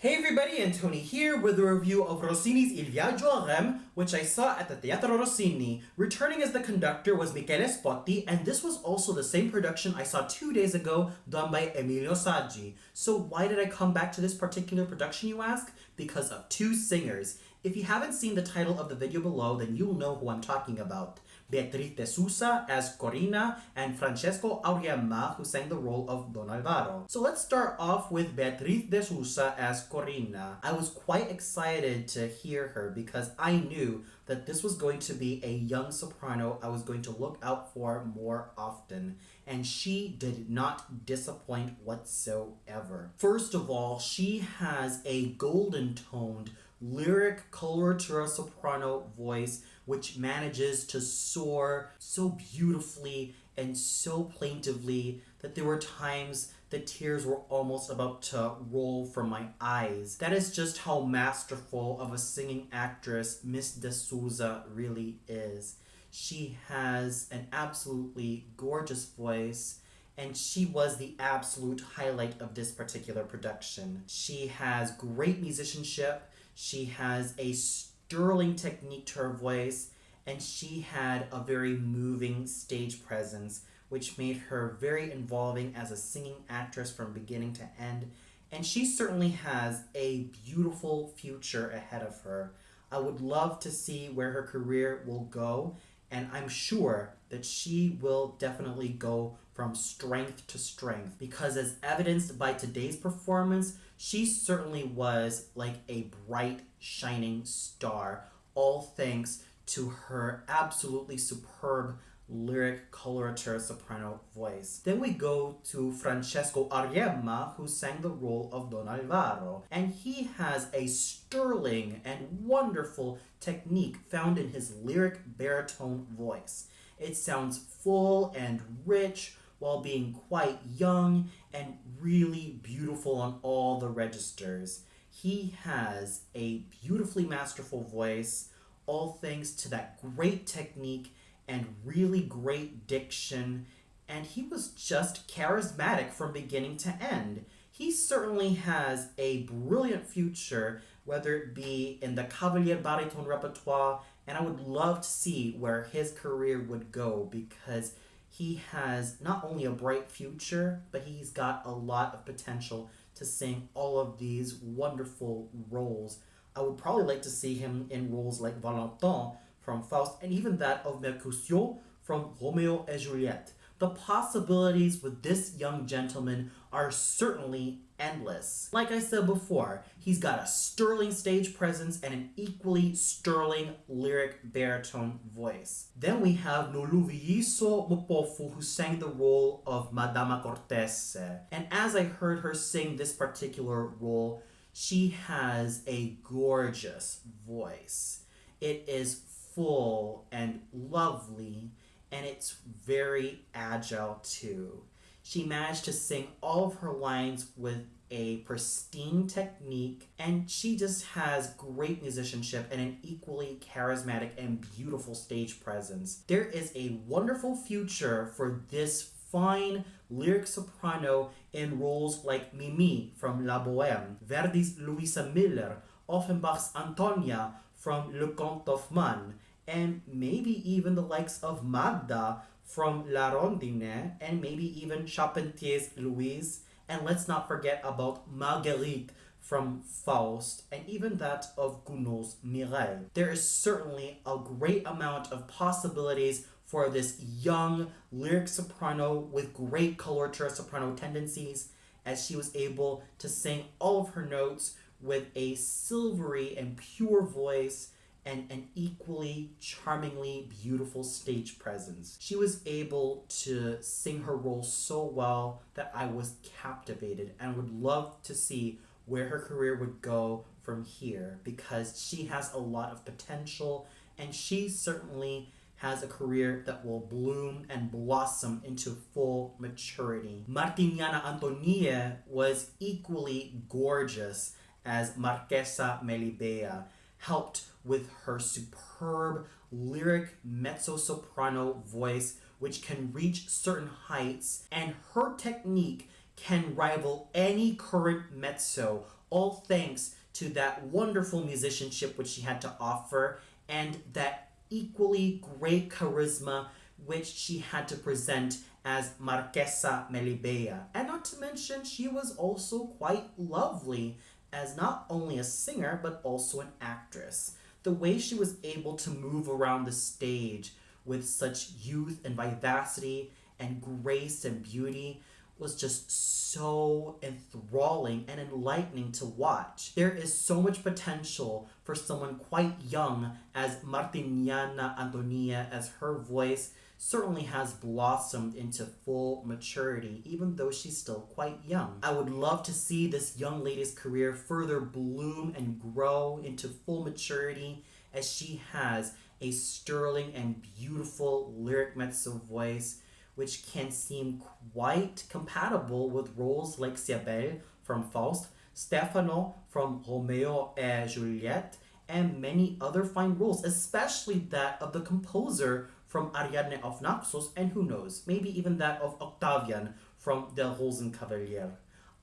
Hey everybody, Antoni here with a review of Rossini's Il Viaggio a Reims, which I saw at the Teatro Rossini. Returning as the conductor was Michele Spotti, and this was also the same production I saw 2 days ago done by Emilio Saggi. So why did I come back to this particular production, you ask? Because of two singers. If you haven't seen the title of the video below, then you'll know who I'm talking about. Beatriz de Sousa as Corina and Francesco Auriemma, who sang the role of Don Alvaro. So let's start off with Beatriz de Sousa as Corina. I was quite excited to hear her because I knew that this was going to be a young soprano I was going to look out for more often, and she did not disappoint whatsoever. First of all, she has a golden toned lyric coloratura soprano voice which manages to soar so beautifully and so plaintively that there were times the tears were almost about to roll from my eyes. That is just how masterful of a singing actress Miss de Sousa really is. She has an absolutely gorgeous voice, and she was the absolute highlight of this particular production. She has great musicianship, she has a sterling technique to her voice, and she had a very moving stage presence, which made her very involving as a singing actress from beginning to end, and she certainly has a beautiful future ahead of her. I would love to see where her career will go, and I'm sure that she will definitely go from strength to strength, because as evidenced by today's performance, she certainly was like a bright, shining star, all thanks to her absolutely superb lyric coloratura soprano voice. Then we go to Francesco Auriemma, who sang the role of Don Alvaro, and he has a sterling and wonderful technique found in his lyric baritone voice. It sounds full and rich while being quite young and really beautiful on all the registers. He has a beautifully masterful voice, all thanks to that great technique and really great diction, and he was just charismatic from beginning to end. He certainly has a brilliant future, whether it be in the cavalier baritone repertoire, and I would love to see where his career would go, because he has not only a bright future, but he's got a lot of potential to sing all of these wonderful roles. I would probably like to see him in roles like Valentin from Faust, and even that of Mercutio from Romeo and Juliet. The possibilities with this young gentleman are certainly endless. Like I said before, he's got a sterling stage presence and an equally sterling lyric baritone voice. Then we have Noluviiso Mopofu, who sang the role of Madama Cortese. And as I heard her sing this particular role, she has a gorgeous voice. It is full and lovely, and it's very agile too. She managed to sing all of her lines with a pristine technique, and she just has great musicianship and an equally charismatic and beautiful stage presence. There is a wonderful future for this fine lyric soprano in roles like Mimi from La Bohème, Verdi's Louisa Miller, Offenbach's Antonia from Le Comte of Man, and maybe even the likes of Magda from La Rondine, and maybe even Charpentier's Louise, and let's not forget about Marguerite from Faust, and even that of Gounod's Mireille. There is certainly a great amount of possibilities for this young lyric soprano with great coloratura soprano tendencies, as she was able to sing all of her notes with a silvery and pure voice and an equally charmingly beautiful stage presence. She was able to sing her role so well that I was captivated, and would love to see where her career would go from here, because she has a lot of potential, and she certainly has a career that will bloom and blossom into full maturity. Martiniana Antonia was equally gorgeous as Marquesa Melibea, helped with her superb lyric mezzo-soprano voice, which can reach certain heights, and her technique can rival any current mezzo, all thanks to that wonderful musicianship which she had to offer and that equally great charisma which she had to present as Marquesa Melibea. And not to mention, she was also quite lovely as not only a singer but also an actress. The way she was able to move around the stage with such youth and vivacity and grace and beauty was just so enthralling and enlightening to watch. There is so much potential for someone quite young as Martiniana Antonia, as her voice certainly has blossomed into full maturity, even though she's still quite young. I would love to see this young lady's career further bloom and grow into full maturity, as she has a sterling and beautiful lyric mezzo voice which can seem quite compatible with roles like Siabel from Faust, Stefano from Romeo et Juliet, and many other fine roles, especially that of the composer from Ariadne of Naxos, and who knows, maybe even that of Octavian from Del Rosenkavalier.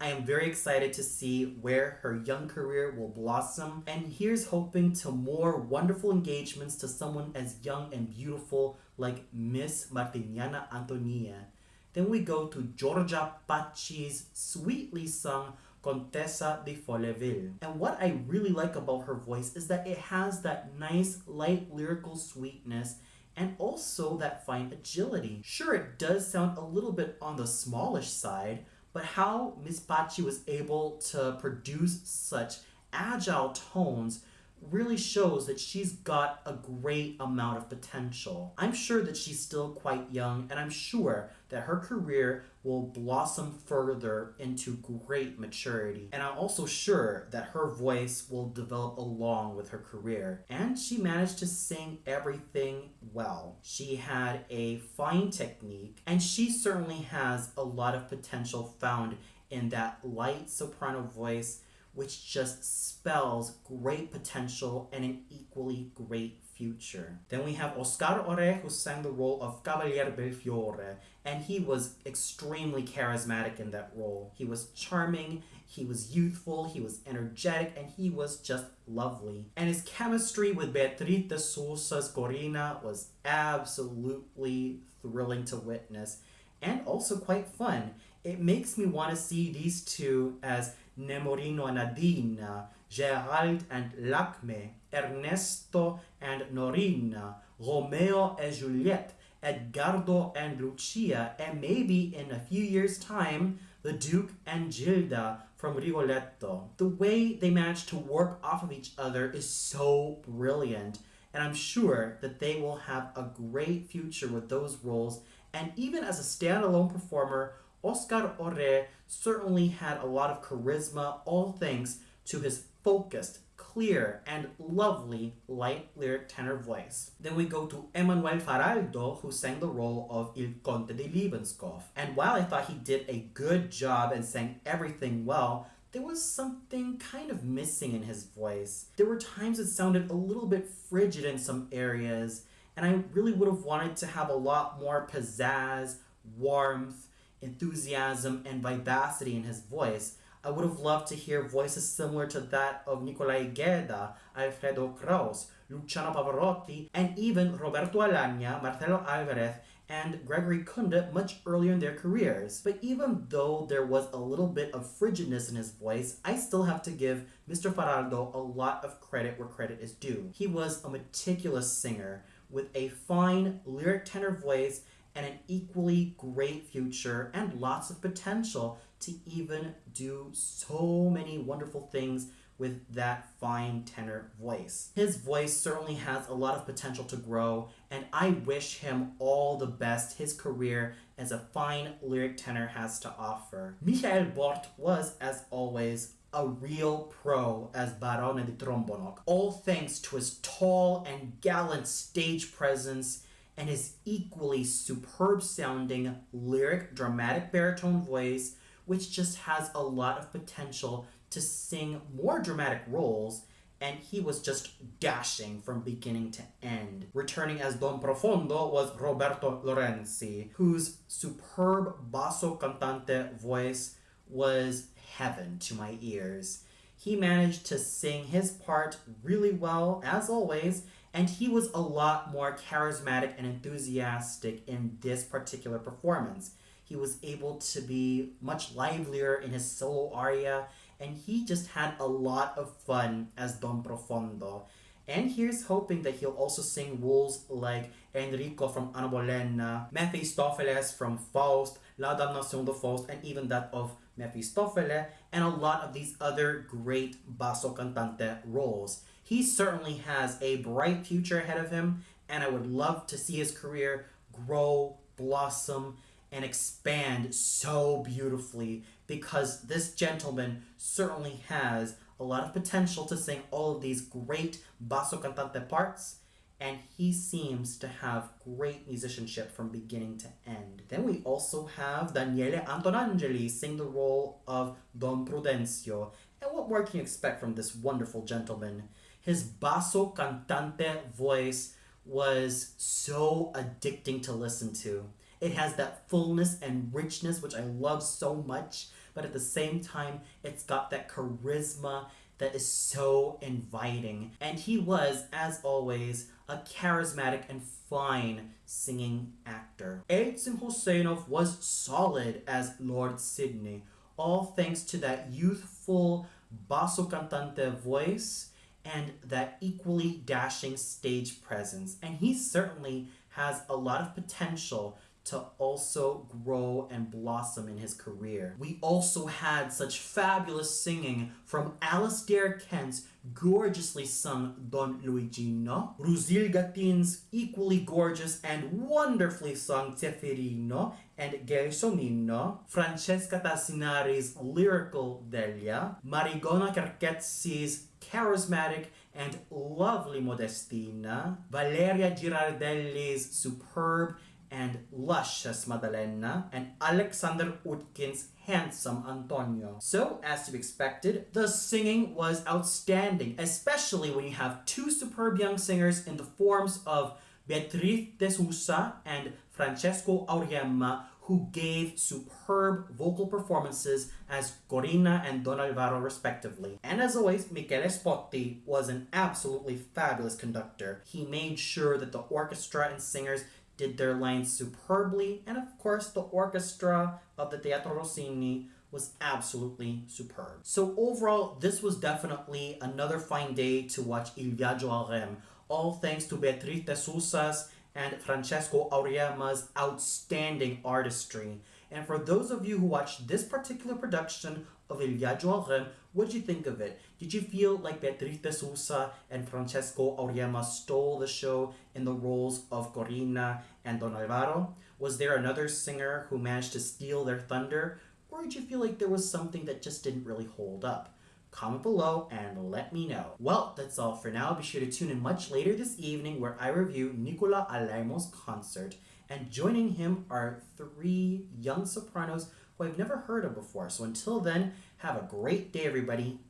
I am very excited to see where her young career will blossom, and here's hoping to more wonderful engagements to someone as young and beautiful like Miss Martiniana Antonia. Then we go to Giorgia Pacci's sweetly sung Contessa di Folleville. And what I really like about her voice is that it has that nice light lyrical sweetness and also that fine agility. Sure, it does sound a little bit on the smallish side, but how Miss Pacci was able to produce such agile tones really shows that she's got a great amount of potential. I'm sure that she's still quite young, and I'm sure that her career will blossom further into great maturity. And I'm also sure that her voice will develop along with her career. And she managed to sing everything well. She had a fine technique, and she certainly has a lot of potential found in that light soprano voice, which just spells great potential and an equally great future. Then we have Oscar Ore, who sang the role of Cavalier Belfiore, and he was extremely charismatic in that role. He was charming, he was youthful, he was energetic, and he was just lovely. And his chemistry with Beatriz de Sousa's Corina was absolutely thrilling to witness, and also quite fun. It makes me want to see these two as Nemorino and Adina, Gerald and Lacme, Ernesto and Norina, Romeo and Juliet, Edgardo and Lucia, and maybe in a few years' time, the Duke and Gilda from Rigoletto. The way they manage to work off of each other is so brilliant, and I'm sure that they will have a great future with those roles, and even as a standalone performer, Oscar Ore certainly had a lot of charisma, all thanks to his focused, clear, and lovely light lyric tenor voice. Then we go to Emanuel Faraldo, who sang the role of Il Conte di Liebenskopf. And while I thought he did a good job and sang everything well, there was something kind of missing in his voice. There were times it sounded a little bit frigid in some areas, and I really would have wanted to have a lot more pizzazz, warmth, enthusiasm, and vivacity in his voice. I would have loved to hear voices similar to that of Nicolai Gueda, Alfredo Kraus, Luciano Pavarotti, and even Roberto Alagna, Marcelo Alvarez, and Gregory Kunde much earlier in their careers. But even though there was a little bit of frigidness in his voice, I still have to give Mr. Faraldo a lot of credit where credit is due. He was a meticulous singer with a fine lyric tenor voice and an equally great future and lots of potential to even do so many wonderful things with that fine tenor voice. His voice certainly has a lot of potential to grow, and I wish him all the best his career as a fine lyric tenor has to offer. Michael Bort was, as always, a real pro as Barone di Trombonok, all thanks to his tall and gallant stage presence and his equally superb sounding lyric dramatic baritone voice, which just has a lot of potential to sing more dramatic roles, and he was just dashing from beginning to end. Returning as Don Profondo was Roberto Lorenzi, whose superb basso cantante voice was heaven to my ears. He managed to sing his part really well, as always, and he was a lot more charismatic and enthusiastic in this particular performance. He was able to be much livelier in his solo aria, and he just had a lot of fun as Don Profondo. And here's hoping that he'll also sing roles like Enrico from Ana Bolena, Mephistopheles from Faust, La Damnation de Faust, and even that of Mephistopheles, and a lot of these other great basso cantante roles. He certainly has a bright future ahead of him, and I would love to see his career grow, blossom, and expand so beautifully, because this gentleman certainly has a lot of potential to sing all of these great basso cantante parts, and he seems to have great musicianship from beginning to end. Then we also have Daniele Antonangeli sing the role of Don Prudencio, and what more can you expect from this wonderful gentleman? His basso cantante voice was so addicting to listen to. It has that fullness and richness which I love so much, but at the same time, it's got that charisma that is so inviting. And he was, as always, a charismatic and fine singing actor. Eitzim Husseinov was solid as Lord Sydney, all thanks to that youthful basso cantante voice and that equally dashing stage presence. And he certainly has a lot of potential to also grow and blossom in his career. We also had such fabulous singing from Alastair Kent's gorgeously sung Don Luigino, Rusil Gatin's equally gorgeous and wonderfully sung Teferino and Gelsomino, Francesca Tassinari's lyrical Delia, Marigona Carcezzi's charismatic and lovely Modestina, Valeria Girardelli's superb and luscious Maddalena, and Alexander Utkin's handsome Antonio. So, as to be expected, the singing was outstanding, especially when you have two superb young singers in the forms of Beatriz de Sousa and Francesco Auriemma, who gave superb vocal performances as Corina and Don Alvaro respectively. And as always, Michele Spotti was an absolutely fabulous conductor. He made sure that the orchestra and singers did their lines superbly, and of course the orchestra of the Teatro Rossini was absolutely superb. So overall, this was definitely another fine day to watch Il Viaggio a Reims, all thanks to Beatriz de Sousa's and Francesco Auriemma's outstanding artistry. And for those of you who watched this particular production of Il Viaggio a Reims, what did you think of it? Did you feel like Beatriz de Sousa and Francesco Auriemma stole the show in the roles of Corina and Don Alvaro? Was there another singer who managed to steal their thunder? Or did you feel like there was something that just didn't really hold up? Comment below and let me know. Well, that's all for now. Be sure to tune in much later this evening where I review Nicola Alaimo's concert. And joining him are 3 young sopranos who I've never heard of before. So until then, have a great day, everybody.